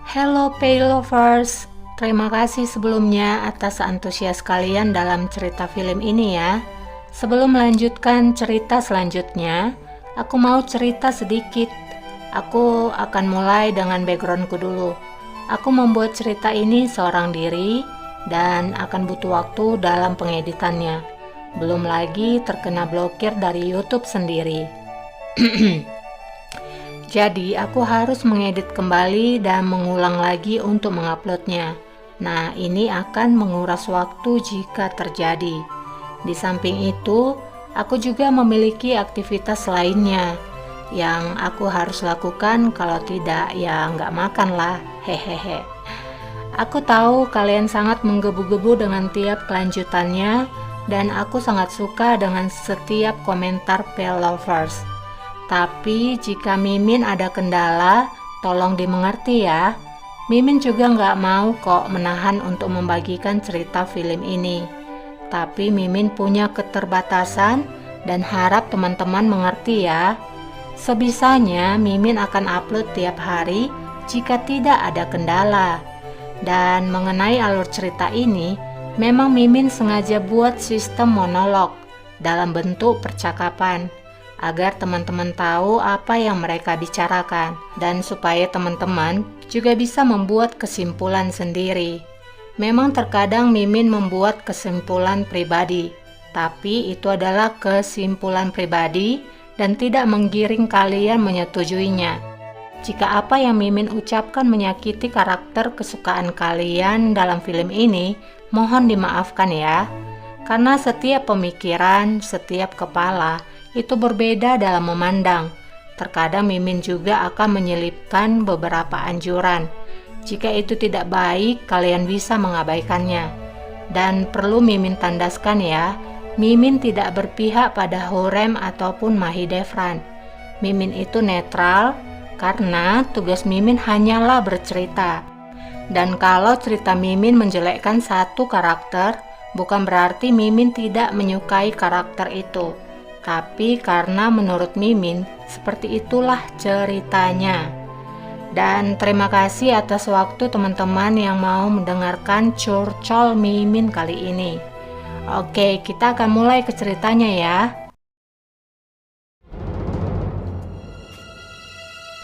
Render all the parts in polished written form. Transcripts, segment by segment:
Hello Pay Lovers, terima kasih sebelumnya atas antusias kalian dalam cerita film ini ya. Sebelum melanjutkan cerita selanjutnya, aku mau cerita sedikit. Aku akan mulai dengan backgroundku dulu. Aku membuat cerita ini seorang diri dan akan butuh waktu dalam pengeditannya. Belum lagi terkena blokir dari YouTube sendiri. Jadi aku harus mengedit kembali dan mengulang lagi untuk menguploadnya. Nah, ini akan menguras waktu jika terjadi. Di samping itu, aku juga memiliki aktivitas lainnya yang aku harus lakukan, kalau tidak ya nggak makan lah, hehehe. Aku tahu kalian sangat menggebu-gebu dengan tiap kelanjutannya, dan aku sangat suka dengan setiap komentar Pel Lovers. Tapi jika Mimin ada kendala, tolong dimengerti ya. Mimin juga nggak mau kok menahan untuk membagikan cerita film ini. Tapi Mimin punya keterbatasan dan harap teman-teman mengerti ya. Sebisanya Mimin akan upload tiap hari jika tidak ada kendala. Dan mengenai alur cerita ini, memang Mimin sengaja buat sistem monolog dalam bentuk percakapan, agar teman-teman tahu apa yang mereka bicarakan, dan supaya teman-teman juga bisa membuat kesimpulan sendiri. Memang terkadang Mimin membuat kesimpulan pribadi, tapi itu adalah kesimpulan pribadi dan tidak menggiring kalian menyetujuinya. Jika apa yang Mimin ucapkan menyakiti karakter kesukaan kalian dalam film ini, mohon dimaafkan ya. Karena setiap pemikiran, setiap kepala itu berbeda dalam memandang. Terkadang Mimin juga akan menyelipkan beberapa anjuran. Jika itu tidak baik, kalian bisa mengabaikannya. Dan perlu Mimin tandaskan ya, Mimin tidak berpihak pada Hurrem ataupun Mahidevran. Mimin itu netral, karena tugas Mimin hanyalah bercerita. Dan kalau cerita Mimin menjelekkan satu karakter, bukan berarti Mimin tidak menyukai karakter itu. Tapi karena menurut Mimin, seperti itulah ceritanya. Dan terima kasih atas waktu teman-teman yang mau mendengarkan curcol Mimin kali ini. Oke, kita akan mulai ke ceritanya ya.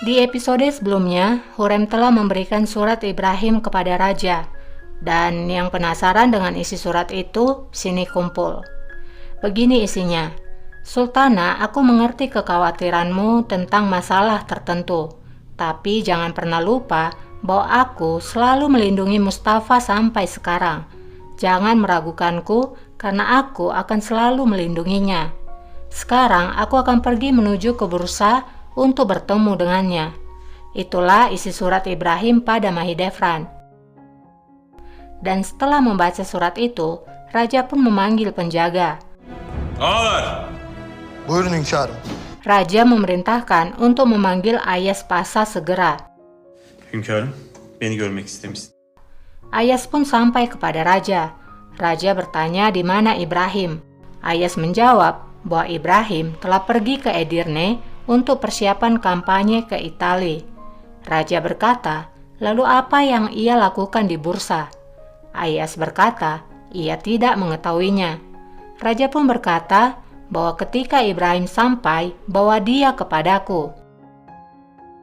Di episode sebelumnya, Hurrem telah memberikan surat Ibrahim kepada Raja. Dan yang penasaran dengan isi surat itu, sini kumpul. Begini isinya. Sultana, aku mengerti kekhawatiranmu tentang masalah tertentu. Tapi jangan pernah lupa bahwa aku selalu melindungi Mustafa sampai sekarang. Jangan meragukanku karena aku akan selalu melindunginya. Sekarang aku akan pergi menuju ke bursa untuk bertemu dengannya. Itulah isi surat Ibrahim pada Mahidevran. Dan setelah membaca surat itu, Raja pun memanggil penjaga. Ağalar! Buyurun hünkârım. Raja memerintahkan untuk memanggil Ayas Pasa segera. Hünkârım, beni görmek istemişsin. Ayas pun sampai kepada Raja. Raja bertanya di mana Ibrahim. Ayas menjawab bahwa Ibrahim telah pergi ke Edirne untuk persiapan kampanye ke Italia. Raja berkata, lalu apa yang ia lakukan di bursa? Ayas berkata, ia tidak mengetahuinya. Raja pun berkata bahwa ketika Ibrahim sampai, bawa dia kepadaku.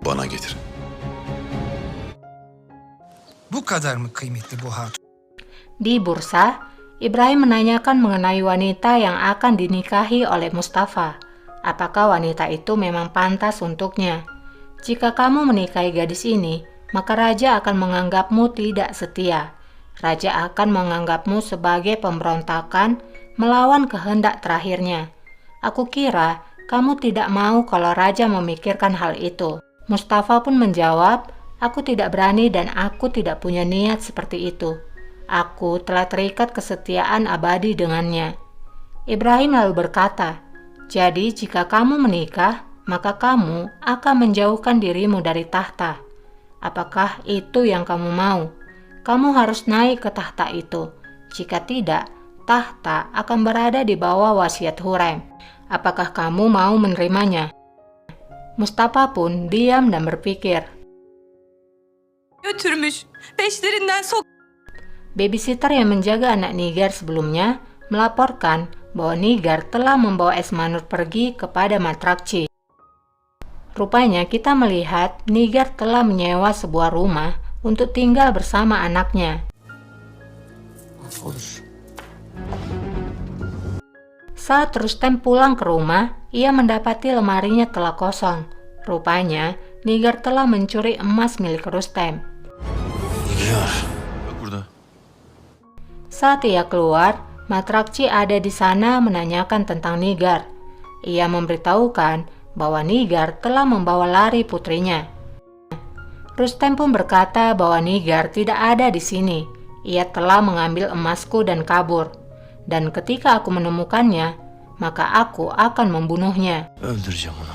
Bana getir. Bu kadar mı kıymetli bu hatun? Di bursa, Ibrahim menanyakan mengenai wanita yang akan dinikahi oleh Mustafa. Apakah wanita itu memang pantas untuknya? Jika kamu menikahi gadis ini, maka Raja akan menganggapmu tidak setia. Raja akan menganggapmu sebagai pemberontakan melawan kehendak terakhirnya. Aku kira kamu tidak mau kalau Raja memikirkan hal itu. Mustafa pun menjawab, aku tidak berani dan aku tidak punya niat seperti itu. Aku telah terikat kesetiaan abadi dengannya. Ibrahim lalu berkata, jadi jika kamu menikah, maka kamu akan menjauhkan dirimu dari tahta. Apakah itu yang kamu mau? Kamu harus naik ke tahta itu. Jika tidak, tahta akan berada di bawah wasiat Hurrem. Apakah kamu mau menerimanya? Mustafa pun diam dan berpikir. götürmüş. Peşlerinden sok... Babysitter yang menjaga anak Nigar sebelumnya melaporkan bahwa Nigar telah membawa Esmanur pergi kepada Matrakci. Rupanya kita melihat Nigar telah menyewa sebuah rumah untuk tinggal bersama anaknya. Olur. Saat Rustem pulang ke rumah, ia mendapati lemarinya telah kosong. Rupanya Nigar telah mencuri emas milik Rustem. Nigar. Bak burada. Saat ia keluar, Matrakci ada di sana menanyakan tentang Nigar. Ia memberitahukan bahwa Nigar telah membawa lari putrinya. Rustem pun berkata bahwa Nigar tidak ada di sini. Ia telah mengambil emasku dan kabur. Dan ketika aku menemukannya, maka aku akan membunuhnya. Öldüreceğim onu.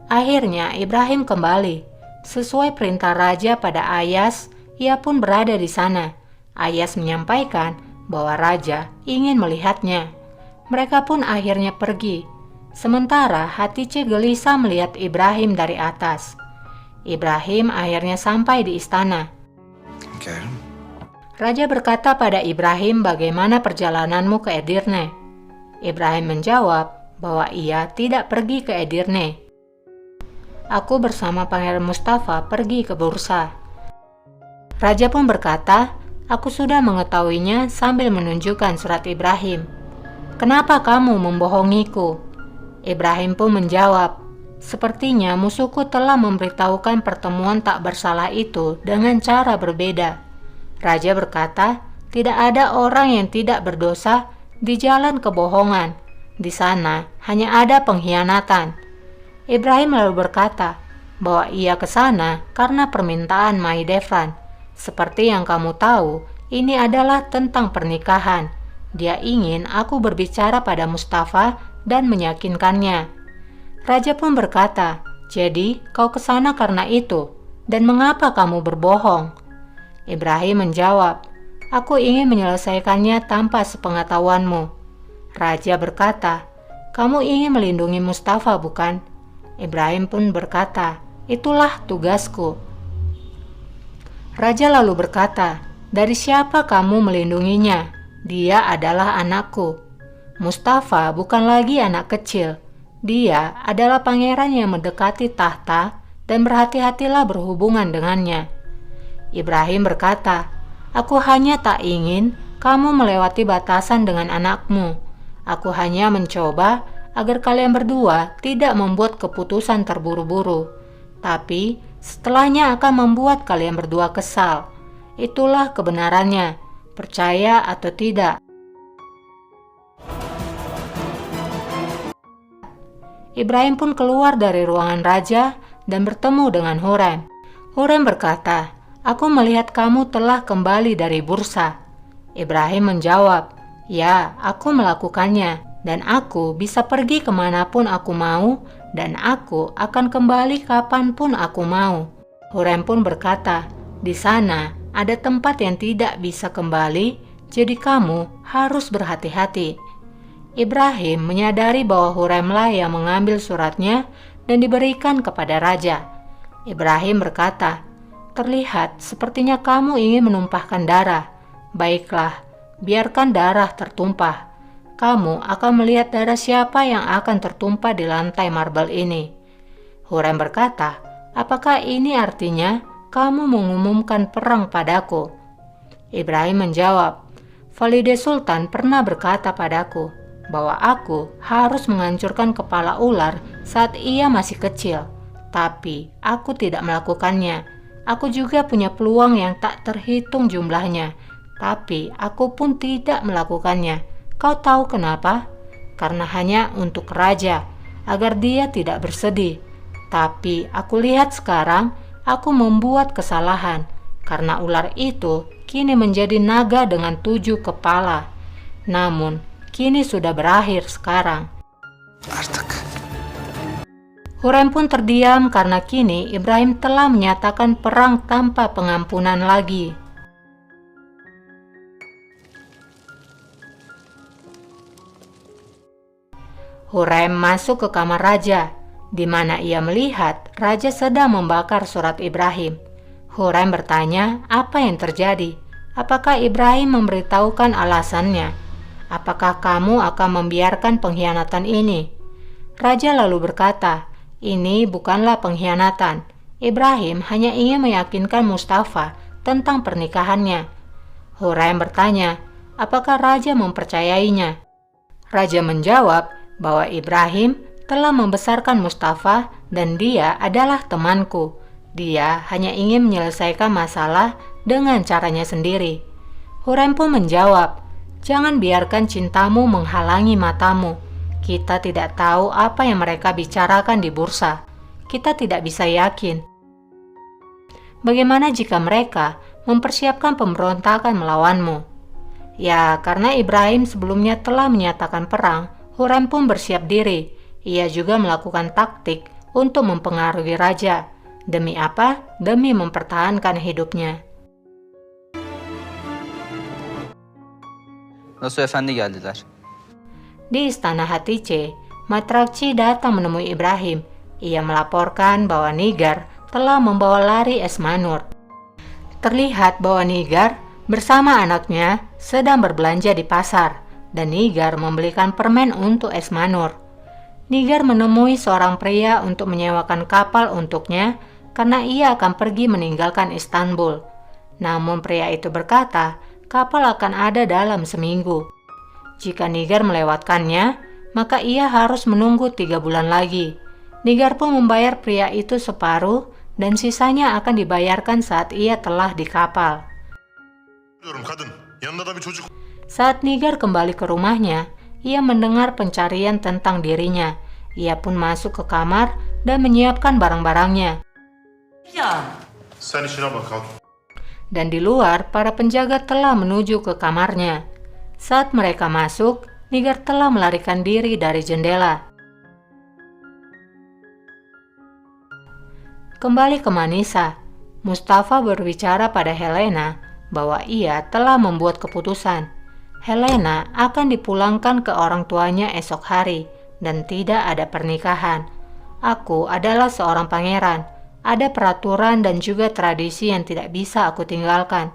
Akhirnya Ibrahim kembali. Sesuai perintah raja pada Ayas, ia pun berada di sana. Ayas menyampaikan bahwa raja ingin melihatnya. Mereka pun akhirnya pergi. Sementara Hatice gelisah melihat Ibrahim dari atas. Ibrahim akhirnya sampai di istana. Hünkârım. Raja berkata pada Ibrahim bagaimana perjalananmu ke Edirne. Ibrahim menjawab bahwa ia tidak pergi ke Edirne. Aku bersama Pangeran Mustafa pergi ke Bursa. Raja pun berkata, aku sudah mengetahuinya sambil menunjukkan surat Ibrahim. Kenapa kamu membohongiku? Ibrahim pun menjawab, sepertinya musuhku telah memberitahukan pertemuan tak bersalah itu dengan cara berbeda. Raja berkata, tidak ada orang yang tidak berdosa di jalan kebohongan. Di sana hanya ada pengkhianatan. Ibrahim lalu berkata bahwa ia ke sana karena permintaan Mahidevran. Seperti yang kamu tahu, ini adalah tentang pernikahan. Dia ingin aku berbicara pada Mustafa dan meyakinkannya. Raja pun berkata, jadi kau ke sana karena itu, dan mengapa kamu berbohong? Ibrahim menjawab, aku ingin menyelesaikannya tanpa sepengetahuanmu. Raja berkata, kamu ingin melindungi Mustafa bukan? Ibrahim pun berkata, itulah tugasku. Raja lalu berkata, dari siapa kamu melindunginya? Dia adalah anakku. Mustafa bukan lagi anak kecil. Dia adalah pangeran yang mendekati tahta dan berhati-hatilah berhubungan dengannya. Ibrahim berkata, aku hanya tak ingin kamu melewati batasan dengan anakmu. Aku hanya mencoba agar kalian berdua tidak membuat keputusan terburu-buru. Tapi setelahnya akan membuat kalian berdua kesal. Itulah kebenarannya, percaya atau tidak. Ibrahim pun keluar dari ruangan raja dan bertemu dengan Hurrem. Hurrem berkata, aku melihat kamu telah kembali dari bursa. Ibrahim menjawab, ya, aku melakukannya. Dan aku bisa pergi kemanapun aku mau, dan aku akan kembali kapanpun aku mau. Hurrem pun berkata, di sana ada tempat yang tidak bisa kembali, jadi kamu harus berhati-hati. Ibrahim menyadari bahwa Hurremlah yang mengambil suratnya dan diberikan kepada raja. Ibrahim berkata, terlihat sepertinya kamu ingin menumpahkan darah. Baiklah, biarkan darah tertumpah. Kamu akan melihat darah siapa yang akan tertumpah di lantai marble ini. Hurrem berkata, apakah ini artinya kamu mengumumkan perang padaku? Ibrahim menjawab, Valide Sultan pernah berkata padaku bahwa aku harus menghancurkan kepala ular saat ia masih kecil. Tapi aku tidak melakukannya. Aku juga punya peluang yang tak terhitung jumlahnya. Tapi aku pun tidak melakukannya. Kau tahu kenapa? Karena hanya untuk raja, agar dia tidak bersedih. Tapi aku lihat sekarang, aku membuat kesalahan, karena ular itu kini menjadi naga dengan 7 kepala. Namun, kini sudah berakhir sekarang. Artık. Hurrem pun terdiam karena kini Ibrahim telah menyatakan perang tanpa pengampunan lagi. Hurrem masuk ke kamar raja. di mana ia melihat raja sedang membakar surat Ibrahim. Hurrem bertanya apa yang terjadi. Apakah Ibrahim memberitahukan alasannya? Apakah kamu akan membiarkan pengkhianatan ini? Raja lalu berkata, ini bukanlah pengkhianatan. Ibrahim hanya ingin meyakinkan Mustafa tentang pernikahannya. Hurrem bertanya, apakah raja mempercayainya? Raja menjawab bahwa Ibrahim telah membesarkan Mustafa dan dia adalah temanku. Dia hanya ingin menyelesaikan masalah dengan caranya sendiri. Hurrem pun menjawab, jangan biarkan cintamu menghalangi matamu. Kita tidak tahu apa yang mereka bicarakan di bursa. Kita tidak bisa yakin. Bagaimana jika mereka mempersiapkan pemberontakan melawanmu? Ya, karena Ibrahim sebelumnya telah menyatakan perang, Hurrem pun bersiap diri. Ia juga melakukan taktik untuk mempengaruhi raja. Demi apa? Demi mempertahankan hidupnya. Nasuh Efendi geldiler. Di istana Hatice, Matrakci datang menemui Ibrahim. Ia melaporkan bahwa Nigar telah membawa lari Esmanur. Terlihat bahwa Nigar bersama anaknya sedang berbelanja di pasar dan Nigar membelikan permen untuk Esmanur. Nigar menemui seorang pria untuk menyewakan kapal untuknya karena ia akan pergi meninggalkan Istanbul. Namun pria itu berkata, kapal akan ada dalam seminggu. Jika Nigar melewatkannya, maka ia harus menunggu 3 bulan lagi. Nigar pun membayar pria itu separuh dan sisanya akan dibayarkan saat ia telah di kapal. Saat Nigar kembali ke rumahnya, ia mendengar pencarian tentang dirinya. Ia pun masuk ke kamar dan menyiapkan barang-barangnya. Dan di luar, para penjaga telah menuju ke kamarnya. Saat mereka masuk, Nigar telah melarikan diri dari jendela. Kembali ke Manisa, Mustafa berbicara pada Helena bahwa ia telah membuat keputusan. Helena akan dipulangkan ke orang tuanya esok hari dan tidak ada pernikahan. Aku adalah seorang pangeran. Ada peraturan dan juga tradisi yang tidak bisa aku tinggalkan.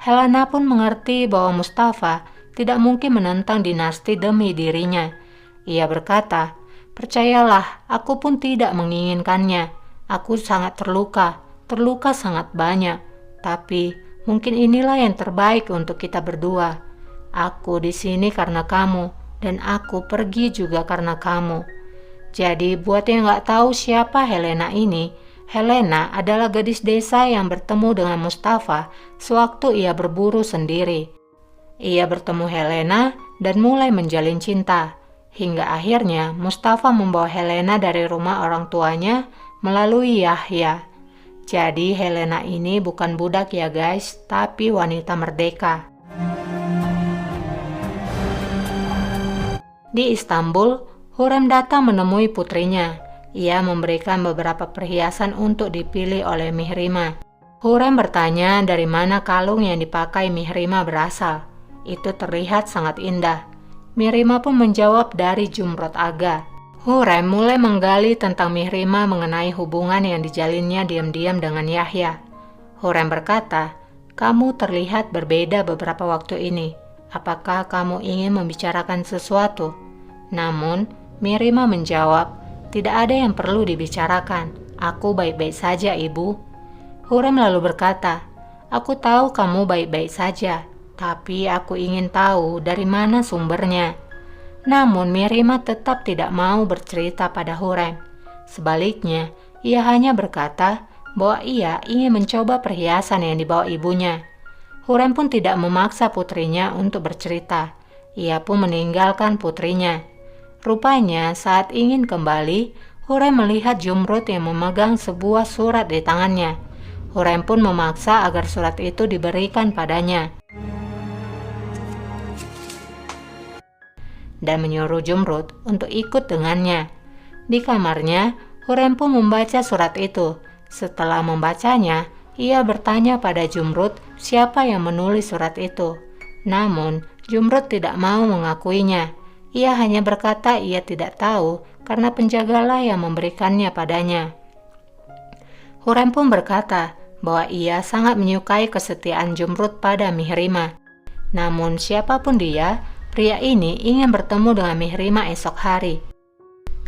Helena pun mengerti bahwa Mustafa tidak mungkin menentang dinasti demi dirinya. Ia berkata, percayalah, aku pun tidak menginginkannya. Aku sangat terluka sangat banyak. Tapi mungkin inilah yang terbaik untuk kita berdua. Aku di sini karena kamu, dan aku pergi juga karena kamu. Jadi buat yang gak tahu siapa Helena ini, Helena adalah gadis desa yang bertemu dengan Mustafa sewaktu ia berburu sendiri. Ia bertemu Helena dan mulai menjalin cinta, hingga akhirnya Mustafa membawa Helena dari rumah orang tuanya melalui Yahya. Jadi Helena ini bukan budak ya guys, tapi wanita merdeka. Di Istanbul, Hurrem datang menemui putrinya. Ia memberikan beberapa perhiasan untuk dipilih oleh Mihrimah. Hurrem bertanya dari mana kalung yang dipakai Mihrimah berasal. Itu terlihat sangat indah. Mihrimah pun menjawab dari Jumrot Aga. Hurrem mulai menggali tentang Mihrimah mengenai hubungan yang dijalinnya diam-diam dengan Yahya. Hurrem berkata, kamu terlihat berbeda beberapa waktu ini. Apakah kamu ingin membicarakan sesuatu? Namun, Mihrimah menjawab, tidak ada yang perlu dibicarakan. Aku baik-baik saja, Ibu. Hurrem lalu berkata, aku tahu kamu baik-baik saja, tapi aku ingin tahu dari mana sumbernya. Namun Mihrimah tetap tidak mau bercerita pada Hurrem. Sebaliknya, ia hanya berkata bahwa ia ingin mencoba perhiasan yang dibawa ibunya. Hurrem pun tidak memaksa putrinya untuk bercerita. Ia pun meninggalkan putrinya. Rupanya saat ingin kembali, Hurrem melihat Jumrud yang memegang sebuah surat di tangannya. Hurrem pun memaksa agar surat itu diberikan padanya dan menyuruh Jumrud untuk ikut dengannya. Di kamarnya, Hurrem pun membaca surat itu. Setelah membacanya, ia bertanya pada Jumrud siapa yang menulis surat itu. Namun, Jumrud tidak mau mengakuinya. Ia hanya berkata ia tidak tahu karena penjagalah yang memberikannya padanya. Hurem pun berkata bahwa ia sangat menyukai kesetiaan Jumrud pada Mihrima. Namun siapapun dia, pria ini ingin bertemu dengan Mihrima esok hari.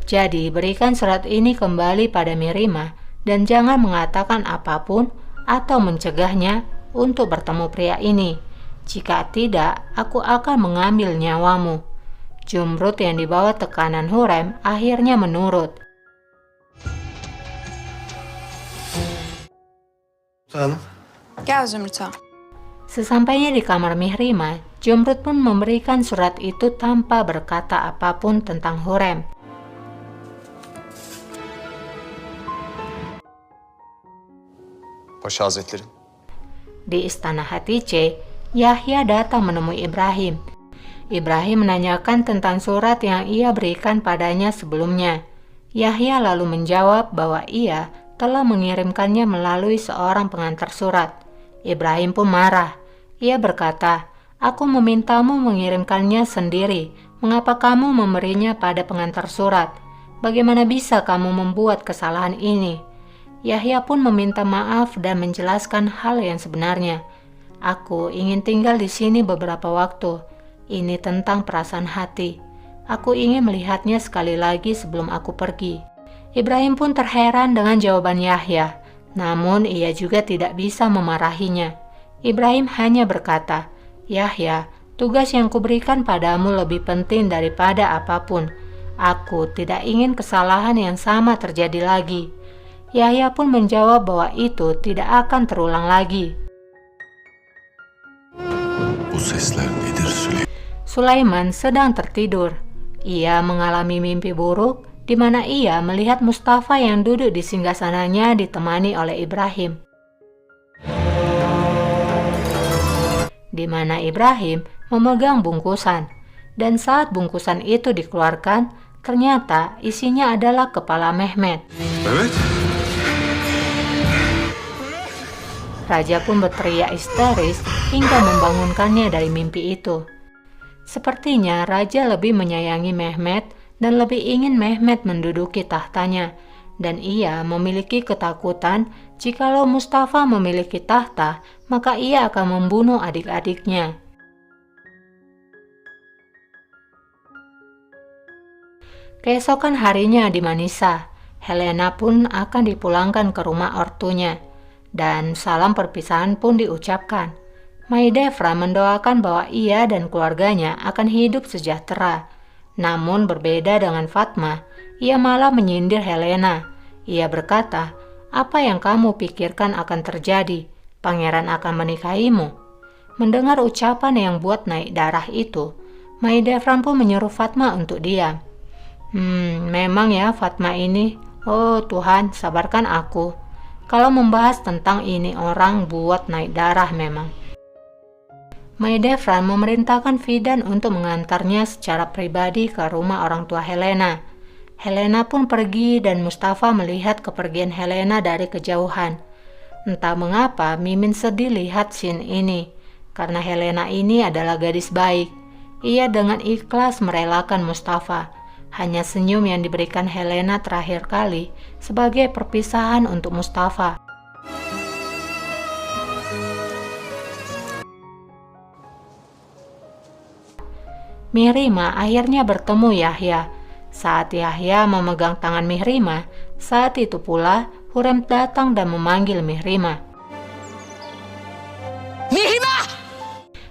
Jadi berikan surat ini kembali pada Mihrima dan jangan mengatakan apapun atau mencegahnya untuk bertemu pria ini. Jika tidak, aku akan mengambil nyawamu. Jumrud yang dibawa tekanan Hurem akhirnya menurut. Hanım. Gel Zümrüt Ağa. Sesampainya di kamar Mihrima, Jumrud pun memberikan surat itu tanpa berkata apapun tentang Hurem. Paşa Hazretleri. Di istana Hatice, Yahya datang menemui Ibrahim. Ibrahim menanyakan tentang surat yang ia berikan padanya sebelumnya. Yahya lalu menjawab bahwa ia telah mengirimkannya melalui seorang pengantar surat. Ibrahim pun marah. Ia berkata, "Aku memintamu mengirimkannya sendiri. Mengapa kamu memberinya pada pengantar surat? Bagaimana bisa kamu membuat kesalahan ini?" Yahya pun meminta maaf dan menjelaskan hal yang sebenarnya. "Aku ingin tinggal di sini beberapa waktu. Ini tentang perasaan hati. Aku ingin melihatnya sekali lagi sebelum aku pergi." Ibrahim pun terheran dengan jawaban Yahya, namun ia juga tidak bisa memarahinya. Ibrahim hanya berkata, "Yahya, tugas yang kuberikan padamu lebih penting daripada apapun. Aku tidak ingin kesalahan yang sama terjadi lagi." Yahya pun menjawab bahwa itu tidak akan terulang lagi. Bu sesler nedir Süleyman? Sulaiman sedang tertidur. Ia mengalami mimpi buruk di mana ia melihat Mustafa yang duduk di singgasananya ditemani oleh Ibrahim. Di mana Ibrahim memegang bungkusan, dan saat bungkusan itu dikeluarkan, ternyata isinya adalah kepala Mehmet. Evet. Raja pun berteriak histeris hingga membangunkannya dari mimpi itu. Sepertinya Raja lebih menyayangi Mehmet dan lebih ingin Mehmet menduduki tahtanya, dan ia memiliki ketakutan jikalau Mustafa memiliki tahta, maka ia akan membunuh adik-adiknya. Keesokan harinya di Manisa, Helena pun akan dipulangkan ke rumah ortunya, dan salam perpisahan pun diucapkan. Maidevra mendoakan bahwa ia dan keluarganya akan hidup sejahtera. Namun berbeda dengan Fatma, ia malah menyindir Helena. Ia berkata, "Apa yang kamu pikirkan akan terjadi? Pangeran akan menikahimu." Mendengar ucapan yang buat naik darah itu, Maidevra pun menyuruh Fatma untuk diam. Memang ya Fatma ini, oh Tuhan sabarkan aku. Kalau membahas tentang ini orang buat naik darah memang. Maidevra memerintahkan Fidan untuk mengantarnya secara pribadi ke rumah orang tua Helena. Helena pun pergi dan Mustafa melihat kepergian Helena dari kejauhan. Entah mengapa Mimin sedih lihat scene ini, karena Helena ini adalah gadis baik. Ia dengan ikhlas merelakan Mustafa. Hanya senyum yang diberikan Helena terakhir kali sebagai perpisahan untuk Mustafa. Mihrima akhirnya bertemu Yahya. Saat Yahya memegang tangan Mihrima, saat itu pula Hurem datang dan memanggil Mihrima. Mihrima!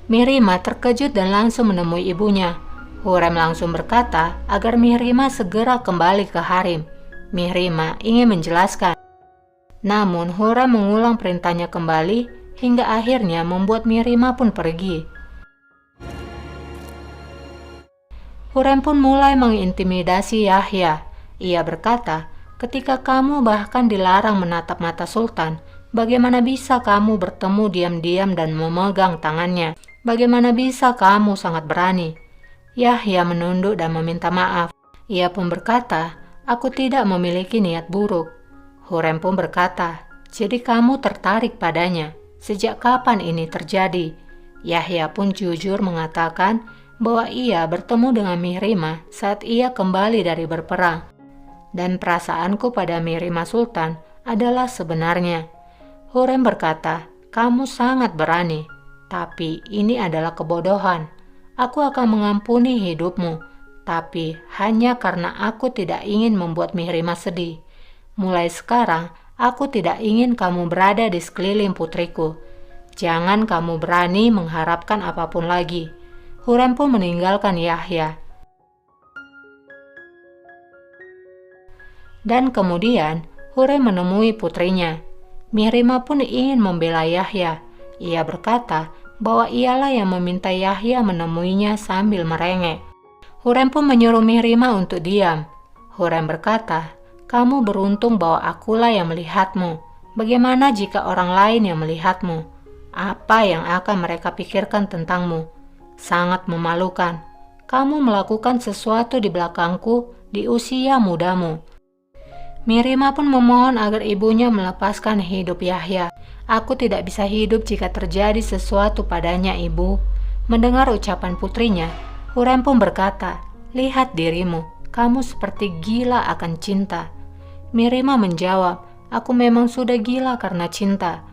Mihrima terkejut dan langsung menemui ibunya. Hurem langsung berkata agar Mihrima segera kembali ke harem. Mihrima ingin menjelaskan. Namun Hurem mengulang perintahnya kembali hingga akhirnya membuat Mihrima pun pergi. Hurem pun mulai mengintimidasi Yahya. Ia berkata, "Ketika kamu bahkan dilarang menatap mata Sultan, bagaimana bisa kamu bertemu diam-diam dan memegang tangannya? Bagaimana bisa kamu sangat berani?" Yahya menunduk dan meminta maaf. Ia pun berkata, "Aku tidak memiliki niat buruk." Hurem pun berkata, "Jadi kamu tertarik padanya? Sejak kapan ini terjadi?" Yahya pun jujur mengatakan, bahwa ia bertemu dengan Mihrima saat ia kembali dari berperang. Dan perasaanku pada Mihrima Sultan adalah sebenarnya. Hurrem berkata, "Kamu sangat berani, tapi ini adalah kebodohan. Aku akan mengampuni hidupmu, tapi hanya karena aku tidak ingin membuat Mihrima sedih. Mulai sekarang, aku tidak ingin kamu berada di sekeliling putriku. Jangan kamu berani mengharapkan apapun lagi." Hurrem pun meninggalkan Yahya. Dan kemudian Hurrem menemui putrinya. Mihrima pun ingin membela Yahya. Ia berkata bahwa ialah yang meminta Yahya menemuinya sambil merengek. Hurrem pun menyuruh Mihrima untuk diam. Hurrem berkata, "Kamu beruntung bahwa akulah yang melihatmu. Bagaimana jika orang lain yang melihatmu? Apa yang akan mereka pikirkan tentangmu? Sangat memalukan. Kamu melakukan sesuatu di belakangku di usia mudamu." Mihrima pun memohon agar ibunya melepaskan hidup Yahya. "Aku tidak bisa hidup jika terjadi sesuatu padanya, ibu." Mendengar ucapan putrinya, Hurrem pun berkata, "Lihat dirimu, kamu seperti gila akan cinta." Mihrima menjawab, "Aku memang sudah gila karena cinta."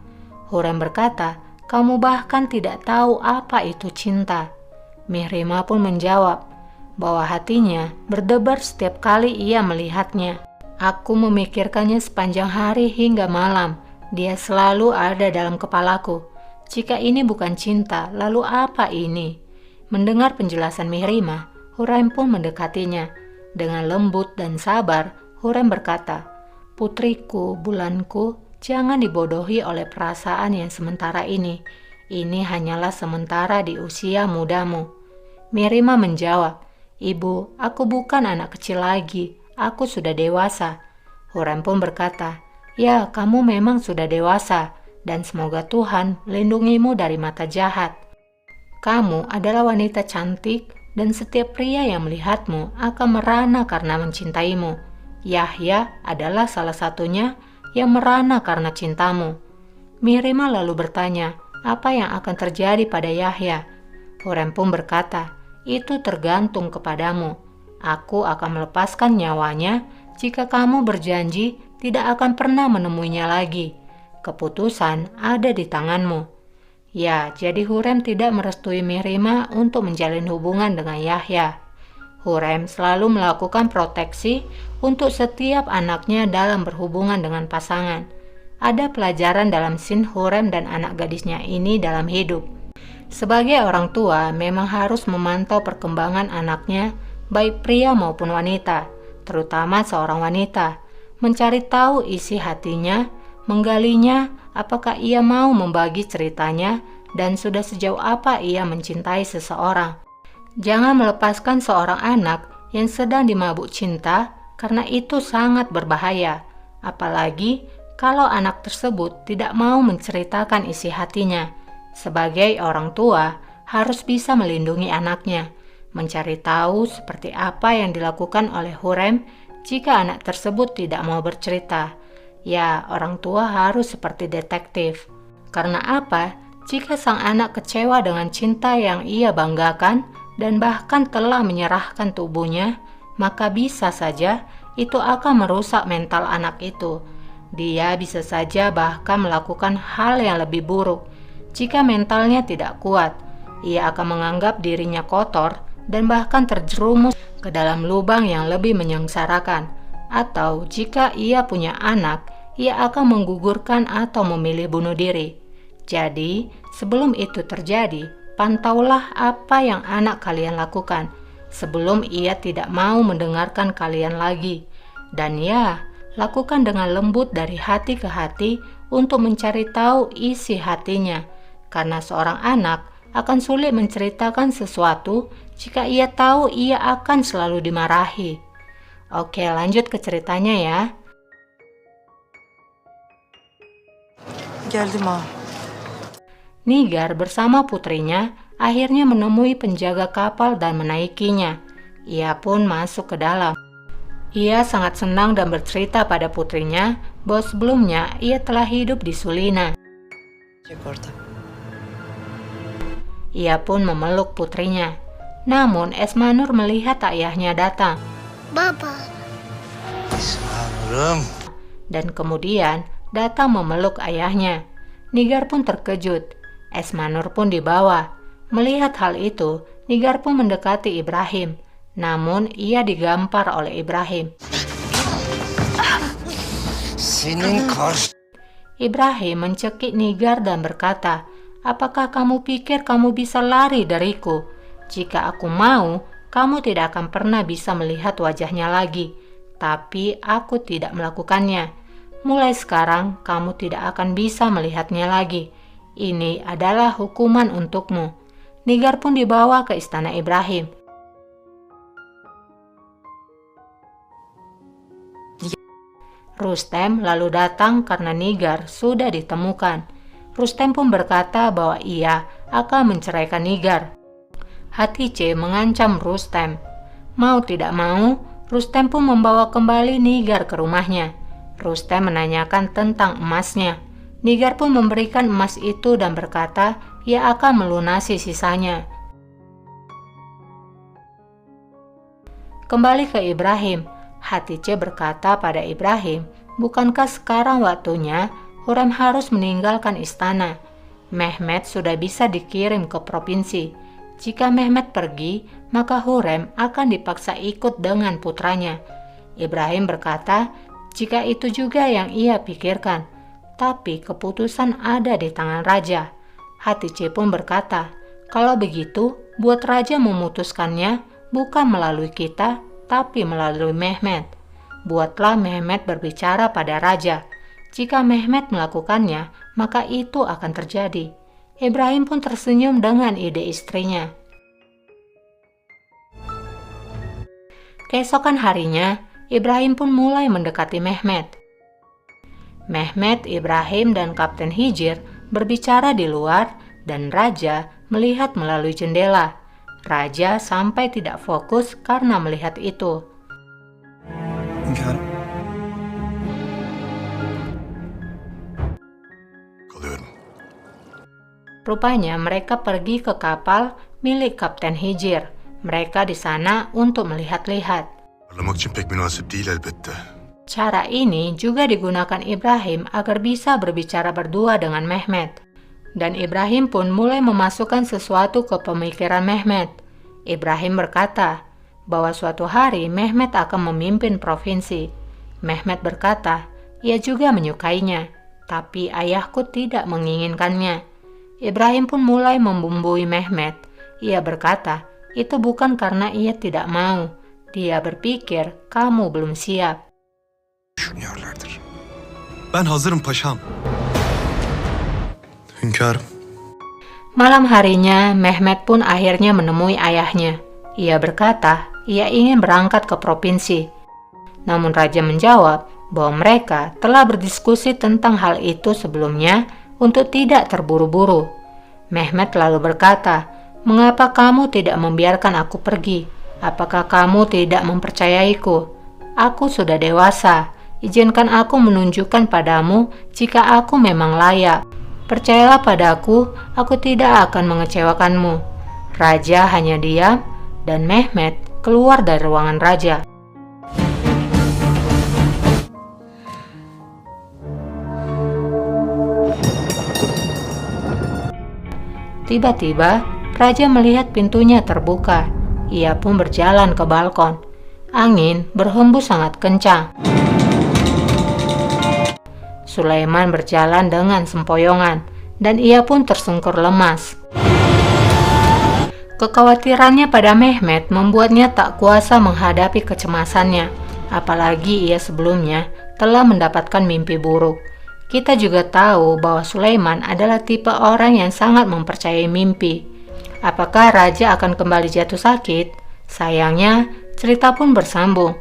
Hurrem berkata, "Kamu bahkan tidak tahu apa itu cinta." Mihrima pun menjawab bahwa hatinya berdebar setiap kali ia melihatnya. "Aku memikirkannya sepanjang hari hingga malam. Dia selalu ada dalam kepalaku. Jika ini bukan cinta, lalu apa ini?" Mendengar penjelasan Mihrima, Hurrem pun mendekatinya. Dengan lembut dan sabar, Hurrem berkata, "Putriku, bulanku, jangan dibodohi oleh perasaan yang sementara ini. Ini hanyalah sementara di usia mudamu." Mihrima menjawab, "Ibu, aku bukan anak kecil lagi. Aku sudah dewasa." Hurrem pun berkata, "Ya, kamu memang sudah dewasa, dan semoga Tuhan melindungimu dari mata jahat. Kamu adalah wanita cantik, dan setiap pria yang melihatmu akan merana karena mencintaimu. Yahya adalah salah satunya yang merana karena cintamu." Mihrima lalu bertanya, "Apa yang akan terjadi pada Yahya?" Hurrem pun berkata, "Itu tergantung kepadamu. Aku akan melepaskan nyawanya jika kamu berjanji tidak akan pernah menemuinya lagi. Keputusan ada di tanganmu." Ya, jadi Hurrem tidak merestui Mihrima untuk menjalin hubungan dengan Yahya. Hurrem selalu melakukan proteksi untuk setiap anaknya dalam berhubungan dengan pasangan. Ada pelajaran dalam scene Hurrem dan anak gadisnya ini dalam hidup. Sebagai orang tua, memang harus memantau perkembangan anaknya, baik pria maupun wanita, terutama seorang wanita, mencari tahu isi hatinya, menggalinya, apakah ia mau membagi ceritanya, dan sudah sejauh apa ia mencintai seseorang. Jangan melepaskan seorang anak yang sedang dimabuk cinta, karena itu sangat berbahaya, apalagi kalau anak tersebut tidak mau menceritakan isi hatinya. Sebagai orang tua, harus bisa melindungi anaknya, mencari tahu seperti apa yang dilakukan oleh Hurrem jika anak tersebut tidak mau bercerita. Ya, orang tua harus seperti detektif. Karena apa? Jika sang anak kecewa dengan cinta yang ia banggakan dan bahkan telah menyerahkan tubuhnya, maka bisa saja itu akan merusak mental anak itu. Dia bisa saja bahkan melakukan hal yang lebih buruk. Jika mentalnya tidak kuat, ia akan menganggap dirinya kotor dan bahkan terjerumus ke dalam lubang yang lebih menyengsarakan. Atau jika ia punya anak, ia akan menggugurkan atau memilih bunuh diri. Jadi, sebelum itu terjadi, pantaulah apa yang anak kalian lakukan sebelum ia tidak mau mendengarkan kalian lagi. Dan ya, lakukan dengan lembut dari hati ke hati untuk mencari tahu isi hatinya. Karena seorang anak akan sulit menceritakan sesuatu jika ia tahu ia akan selalu dimarahi. Oke, lanjut ke ceritanya ya. Geldim ha. Nigar bersama putrinya akhirnya menemui penjaga kapal dan menaikinya. Ia pun masuk ke dalam. Ia sangat senang dan bercerita pada putrinya bahwa sebelumnya ia telah hidup di Sulina. Ia pun memeluk putrinya. Namun Esmanur melihat ayahnya datang. Baba. Sanırım. Dan kemudian datang memeluk ayahnya. Nigar pun terkejut. Esmanur pun dibawa. Melihat hal itu, Nigar pun mendekati Ibrahim. Namun ia digampar oleh Ibrahim. Senin karşı... Ibrahim mencekik Nigar dan berkata, "Apakah kamu pikir kamu bisa lari dariku? Jika aku mau, kamu tidak akan pernah bisa melihat wajahnya lagi. Tapi aku tidak melakukannya. Mulai sekarang, kamu tidak akan bisa melihatnya lagi. Ini adalah hukuman untukmu." Nigar pun dibawa ke istana Ibrahim. Rustem lalu datang karena Nigar sudah ditemukan. Rustem pun berkata bahwa ia akan menceraikan Nigar. Hatice mengancam Rustem. Mau tidak mau, Rustem pun membawa kembali Nigar ke rumahnya. Rustem menanyakan tentang emasnya. Nigar pun memberikan emas itu dan berkata ia akan melunasi sisanya. Kembali ke Ibrahim. Hatice berkata pada Ibrahim, "Bukankah sekarang waktunya Hurrem harus meninggalkan istana? Mehmet sudah bisa dikirim ke provinsi. Jika Mehmet pergi, maka Hurrem akan dipaksa ikut dengan putranya." Ibrahim berkata, jika itu juga yang ia pikirkan, tapi keputusan ada di tangan raja. Hatice pun berkata, "Kalau begitu, buat raja memutuskannya bukan melalui kita, tapi melalui Mehmet. Buatlah Mehmet berbicara pada raja. Jika Mehmet melakukannya, maka itu akan terjadi." Ibrahim pun tersenyum dengan ide istrinya. Keesokan harinya, Ibrahim pun mulai mendekati Mehmet. Mehmet, Ibrahim, dan Kapten Hijir berbicara di luar dan raja melihat melalui jendela. Raja sampai tidak fokus karena melihat itu. Hünkârım. Kalıyorum. Rupanya mereka pergi ke kapal milik Kapten Hijir. Mereka di sana untuk melihat-lihat. Parlamak için pek münasip değil elbette. Cara ini juga digunakan Ibrahim agar bisa berbicara berdua dengan Mehmet. Dan Ibrahim pun mulai memasukkan sesuatu ke pemikiran Mehmet. Ibrahim berkata bahwa suatu hari Mehmet akan memimpin provinsi. Mehmet berkata, ia juga menyukainya, tapi ayahku tidak menginginkannya. Ibrahim pun mulai membumbui Mehmet. Ia berkata, itu bukan karena ia tidak mau. Dia berpikir kamu belum siap. Düşünüyorlardır. Ben hazırım paşam. Hünkârım. Malam harinya, Mehmet pun akhirnya menemui ayahnya. Ia berkata, ia ingin berangkat ke provinsi. Namun raja menjawab bahwa mereka telah berdiskusi tentang hal itu sebelumnya untuk tidak terburu-buru. Mehmet lalu berkata, "Mengapa kamu tidak membiarkan aku pergi? Apakah kamu tidak mempercayaiku? Aku sudah dewasa. Izinkan aku menunjukkan padamu jika aku memang layak. Percayalah padaku, aku tidak akan mengecewakanmu." Raja hanya diam dan Mehmet keluar dari ruangan raja. Tiba-tiba, raja melihat pintunya terbuka. Ia pun berjalan ke balkon. Angin berhembus sangat kencang. Sulaiman berjalan dengan sempoyongan, dan ia pun tersungkur lemas. Kekhawatirannya pada Mehmet membuatnya tak kuasa menghadapi kecemasannya, apalagi ia sebelumnya telah mendapatkan mimpi buruk. Kita juga tahu bahwa Sulaiman adalah tipe orang yang sangat mempercayai mimpi. Apakah raja akan kembali jatuh sakit? Sayangnya, cerita pun bersambung.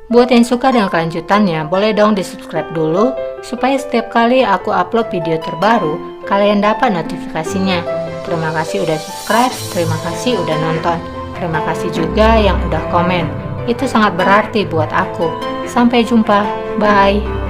Buat yang suka dengan kelanjutannya, boleh dong di-subscribe dulu, supaya setiap kali aku upload video terbaru, kalian dapat notifikasinya. Terima kasih udah subscribe, terima kasih udah nonton. Terima kasih juga yang udah komen. Itu sangat berarti buat aku. Sampai jumpa, bye.